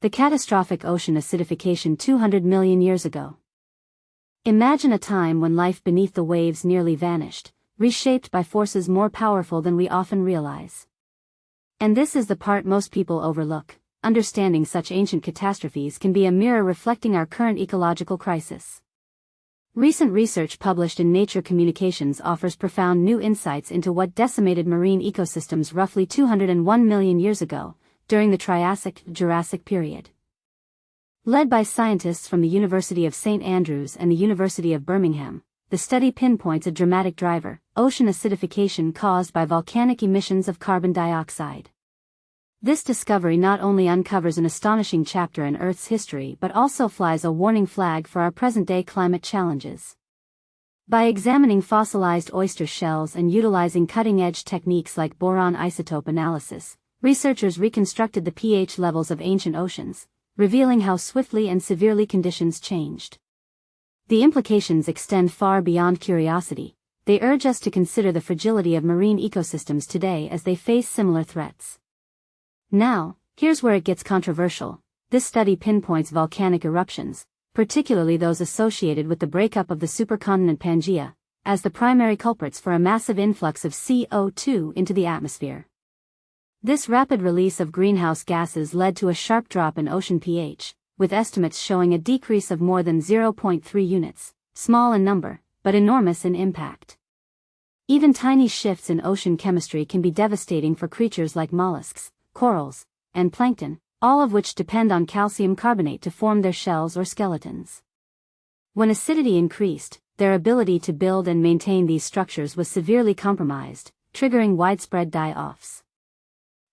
The catastrophic ocean acidification 200 million years ago. Imagine a time when life beneath the waves nearly vanished, reshaped by forces more powerful than we often realize. And this is the part most people overlook. Understanding such ancient catastrophes can be a mirror reflecting our current ecological crisis. Recent research published in Nature Communications offers profound new insights into what decimated marine ecosystems roughly 201 million years ago, during the Triassic-Jurassic period. Led by scientists from the University of St. Andrews and the University of Birmingham, the study pinpoints a dramatic driver: ocean acidification caused by volcanic emissions of carbon dioxide. This discovery not only uncovers an astonishing chapter in Earth's history but also flies a warning flag for our present-day climate challenges. By examining fossilized oyster shells and utilizing cutting-edge techniques like boron isotope analysis, researchers reconstructed the pH levels of ancient oceans, revealing how swiftly and severely conditions changed. The implications extend far beyond curiosity. They urge us to consider the fragility of marine ecosystems today as they face similar threats. Now, here's where it gets controversial. This study pinpoints volcanic eruptions, particularly those associated with the breakup of the supercontinent Pangaea, as the primary culprits for a massive influx of CO2 into the atmosphere. This rapid release of greenhouse gases led to a sharp drop in ocean pH, with estimates showing a decrease of more than 0.3 units, small in number, but enormous in impact. Even tiny shifts in ocean chemistry can be devastating for creatures like mollusks, corals, and plankton, all of which depend on calcium carbonate to form their shells or skeletons. When acidity increased, their ability to build and maintain these structures was severely compromised, triggering widespread die-offs.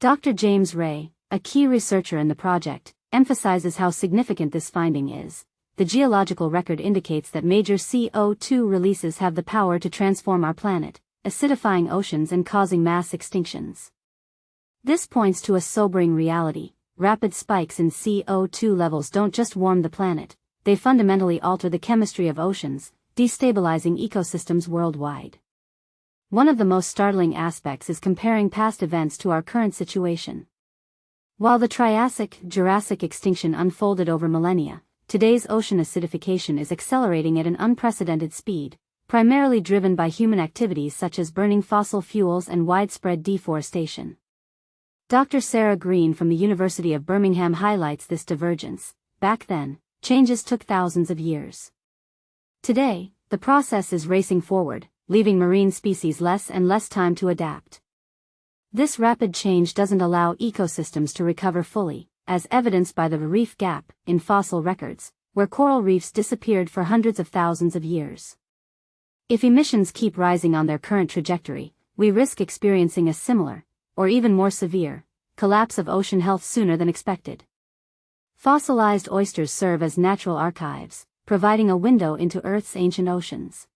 Dr. James Ray, a key researcher in the project, emphasizes how significant this finding is. The geological record indicates that major CO2 releases have the power to transform our planet, acidifying oceans and causing mass extinctions. This points to a sobering reality: rapid spikes in CO2 levels don't just warm the planet, they fundamentally alter the chemistry of oceans, destabilizing ecosystems worldwide. One of the most startling aspects is comparing past events to our current situation. While the Triassic-Jurassic extinction unfolded over millennia, today's ocean acidification is accelerating at an unprecedented speed, primarily driven by human activities such as burning fossil fuels and widespread deforestation. Dr. Sarah Green from the University of Birmingham highlights this divergence. Back then, changes took thousands of years. Today, the process is racing forward, leaving marine species less and less time to adapt. This rapid change doesn't allow ecosystems to recover fully, as evidenced by the reef gap in fossil records, where coral reefs disappeared for hundreds of thousands of years. If emissions keep rising on their current trajectory, we risk experiencing a similar, or even more severe, collapse of ocean health sooner than expected. Fossilized oysters serve as natural archives, providing a window into Earth's ancient oceans.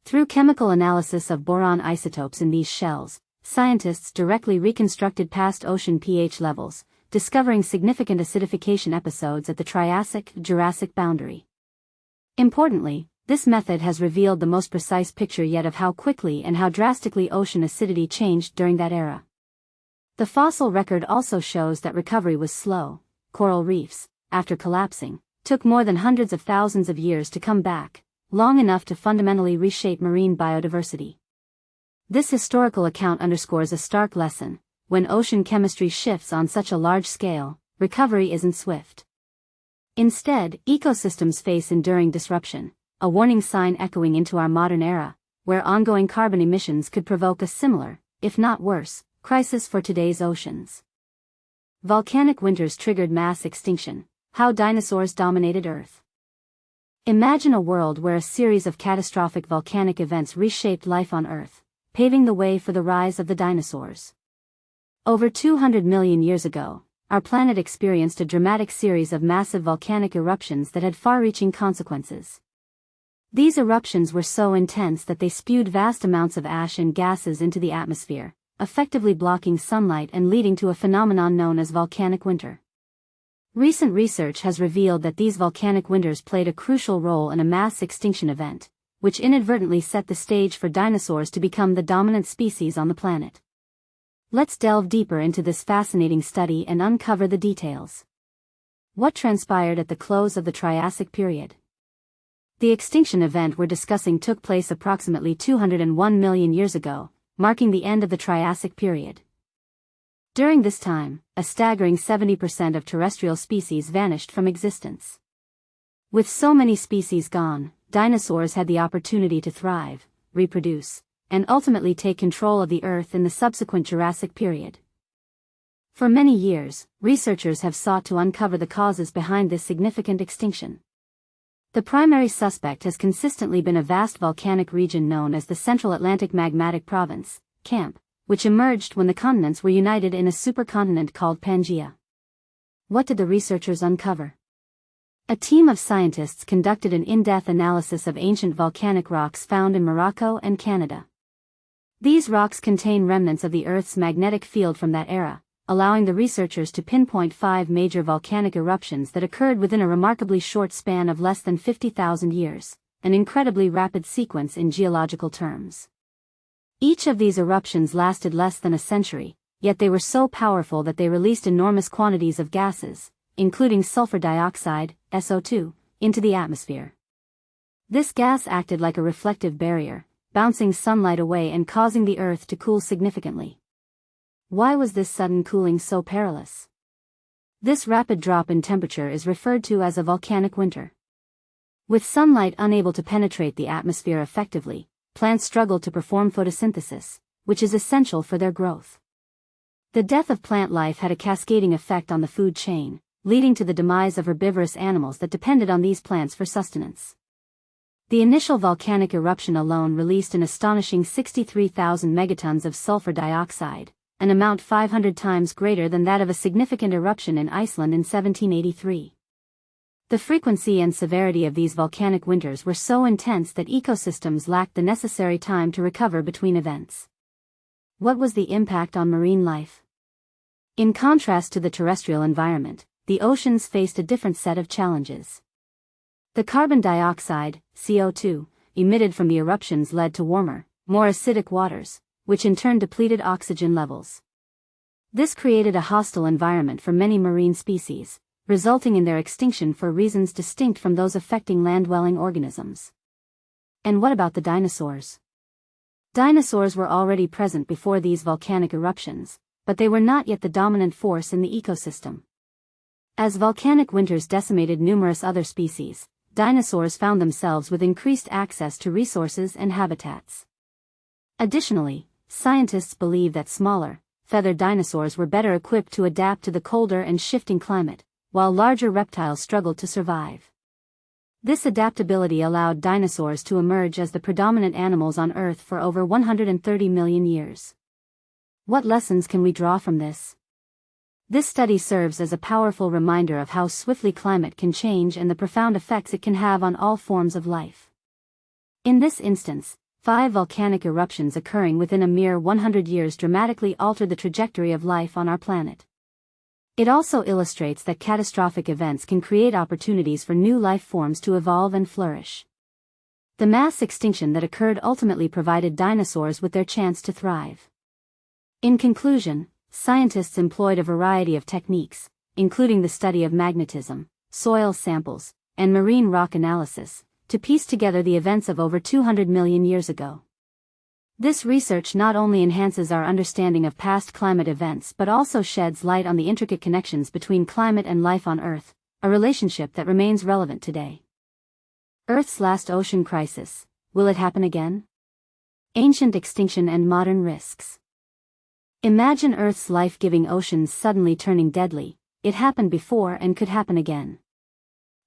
Through chemical analysis of boron isotopes in these shells, scientists directly reconstructed past ocean pH levels, discovering significant acidification episodes at the Triassic-Jurassic boundary. Importantly, this method has revealed the most precise picture yet of how quickly and how drastically ocean acidity changed during that era. The fossil record also shows that recovery was slow. Coral reefs, after collapsing, took more than hundreds of thousands of years to come back, long enough to fundamentally reshape marine biodiversity. This historical account underscores a stark lesson: when ocean chemistry shifts on such a large scale, recovery isn't swift. Instead, ecosystems face enduring disruption, a warning sign echoing into our modern era, where ongoing carbon emissions could provoke a similar, if not worse, crisis for today's oceans. Volcanic winters triggered mass extinction: how dinosaurs dominated Earth. Imagine a world where a series of catastrophic volcanic events reshaped life on Earth, paving the way for the rise of the dinosaurs. Over 200 million years ago, our planet experienced a dramatic series of massive volcanic eruptions that had far-reaching consequences. These eruptions were so intense that they spewed vast amounts of ash and gases into the atmosphere, effectively blocking sunlight and leading to a phenomenon known as volcanic winter. Recent research has revealed that these volcanic winters played a crucial role in a mass extinction event, which inadvertently set the stage for dinosaurs to become the dominant species on the planet. Let's delve deeper into this fascinating study and uncover the details. What transpired at the close of the Triassic period? The extinction event we're discussing took place approximately 201 million years ago, marking the end of the Triassic period. During this time, a staggering 70% of terrestrial species vanished from existence. With so many species gone, dinosaurs had the opportunity to thrive, reproduce, and ultimately take control of the Earth in the subsequent Jurassic period. For many years, researchers have sought to uncover the causes behind this significant extinction. The primary suspect has consistently been a vast volcanic region known as the Central Atlantic Magmatic Province, CAMP, which emerged when the continents were united in a supercontinent called Pangaea. What did the researchers uncover? A team of scientists conducted an in-depth analysis of ancient volcanic rocks found in Morocco and Canada. These rocks contain remnants of the Earth's magnetic field from that era, allowing the researchers to pinpoint 5 major volcanic eruptions that occurred within a remarkably short span of less than 50,000 years, an incredibly rapid sequence in geological terms. Each of these eruptions lasted less than a century, yet they were so powerful that they released enormous quantities of gases, including sulfur dioxide, SO2, into the atmosphere. This gas acted like a reflective barrier, bouncing sunlight away and causing the Earth to cool significantly. Why was this sudden cooling so perilous? This rapid drop in temperature is referred to as a volcanic winter. With sunlight unable to penetrate the atmosphere effectively, plants struggle to perform photosynthesis, which is essential for their growth. The death of plant life had a cascading effect on the food chain, leading to the demise of herbivorous animals that depended on these plants for sustenance. The initial volcanic eruption alone released an astonishing 63,000 megatons of sulfur dioxide, an amount 500 times greater than that of a significant eruption in Iceland in 1783. The frequency and severity of these volcanic winters were so intense that ecosystems lacked the necessary time to recover between events. What was the impact on marine life? In contrast to the terrestrial environment, the oceans faced a different set of challenges. The carbon dioxide, CO2, emitted from the eruptions led to warmer, more acidic waters, which in turn depleted oxygen levels. This created a hostile environment for many marine species, resulting in their extinction for reasons distinct from those affecting land-dwelling organisms. And what about the dinosaurs? Dinosaurs were already present before these volcanic eruptions, but they were not yet the dominant force in the ecosystem. As volcanic winters decimated numerous other species, dinosaurs found themselves with increased access to resources and habitats. Additionally, scientists believe that smaller, feathered dinosaurs were better equipped to adapt to the colder and shifting climate, while larger reptiles struggled to survive. This adaptability allowed dinosaurs to emerge as the predominant animals on Earth for over 130 million years. What lessons can we draw from this? This study serves as a powerful reminder of how swiftly climate can change and the profound effects it can have on all forms of life. In this instance, 5 volcanic eruptions occurring within a mere 100 years dramatically altered the trajectory of life on our planet. It also illustrates that catastrophic events can create opportunities for new life forms to evolve and flourish. The mass extinction that occurred ultimately provided dinosaurs with their chance to thrive. In conclusion, scientists employed a variety of techniques, including the study of magnetism, soil samples, and marine rock analysis, to piece together the events of over 200 million years ago. This research not only enhances our understanding of past climate events but also sheds light on the intricate connections between climate and life on Earth, a relationship that remains relevant today. Earth's last ocean crisis, will it happen again? Ancient extinction and modern risks. Imagine Earth's life-giving oceans suddenly turning deadly. It happened before and could happen again.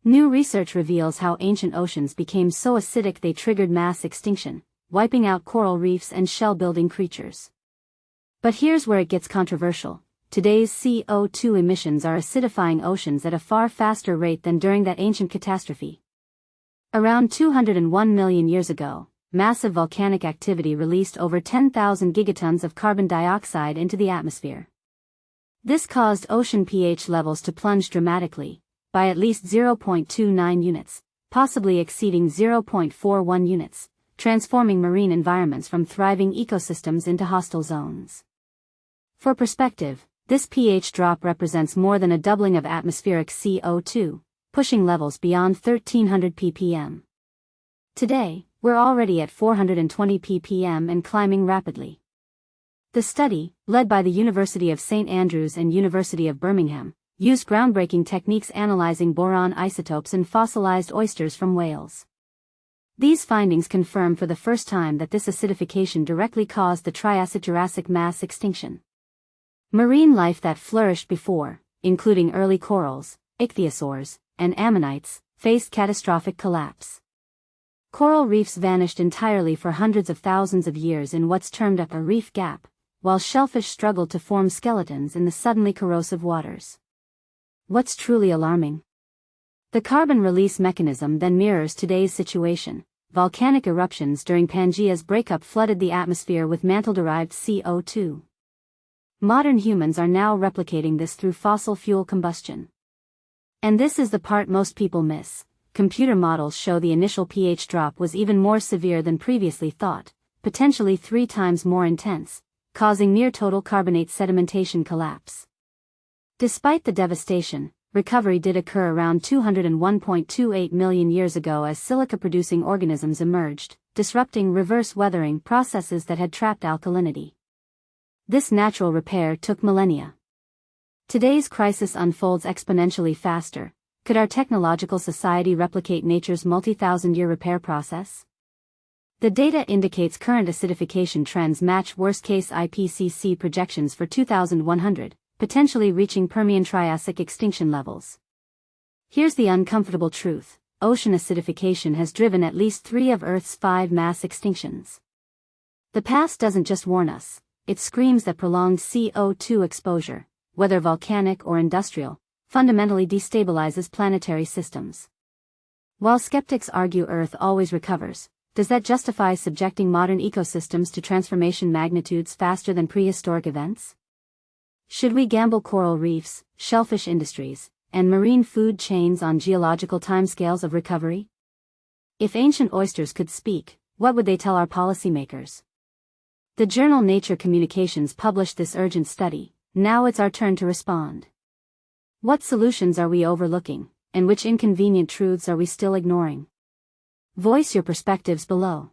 New research reveals how ancient oceans became so acidic they triggered mass extinction, wiping out coral reefs and shell-building creatures. But here's where it gets controversial. Today's CO2 emissions are acidifying oceans at a far faster rate than during that ancient catastrophe. Around 201 million years ago, massive volcanic activity released over 10,000 gigatons of carbon dioxide into the atmosphere. This caused ocean pH levels to plunge dramatically, by at least 0.29 units, possibly exceeding 0.41 units, transforming marine environments from thriving ecosystems into hostile zones. For perspective, This pH drop represents more than a doubling of atmospheric CO2, pushing levels beyond 1300 ppm. Today, we're already at 420 ppm and climbing rapidly. The study, led by the University of St. Andrews and University of Birmingham, used groundbreaking techniques analyzing boron isotopes in fossilized oysters from whales. These findings confirm for the first time that this acidification directly caused the Triassic-Jurassic mass extinction. Marine life that flourished before, including early corals, ichthyosaurs, and ammonites, faced catastrophic collapse. Coral reefs vanished entirely for hundreds of thousands of years in what's termed a reef gap, while shellfish struggled to form skeletons in the suddenly corrosive waters. What's truly alarming? The carbon release mechanism then mirrors today's situation. Volcanic eruptions during Pangaea's breakup flooded the atmosphere with mantle-derived CO2. Modern humans are now replicating this through fossil fuel combustion. And this is the part most people miss. Computer models show the initial pH drop was even more severe than previously thought, potentially 3 times more intense, causing near-total carbonate sedimentation collapse. Despite the devastation, recovery did occur around 201.28 million years ago as silica-producing organisms emerged, disrupting reverse weathering processes that had trapped alkalinity. This natural repair took millennia. Today's crisis unfolds exponentially faster. Could our technological society replicate nature's multi-thousand-year repair process? The data indicates current acidification trends match worst-case IPCC projections for 2100, potentially reaching Permian-Triassic extinction levels. Here's the uncomfortable truth: ocean acidification has driven at least 3 of Earth's 5 mass extinctions. The past doesn't just warn us, it screams that prolonged CO2 exposure, whether volcanic or industrial, fundamentally destabilizes planetary systems. While skeptics argue Earth always recovers, does that justify subjecting modern ecosystems to transformation magnitudes faster than prehistoric events? Should we gamble coral reefs, shellfish industries, and marine food chains on geological timescales of recovery? If ancient oysters could speak, what would they tell our policymakers? The journal Nature Communications published this urgent study. Now it's our turn to respond. What solutions are we overlooking, and which inconvenient truths are we still ignoring? Voice your perspectives below.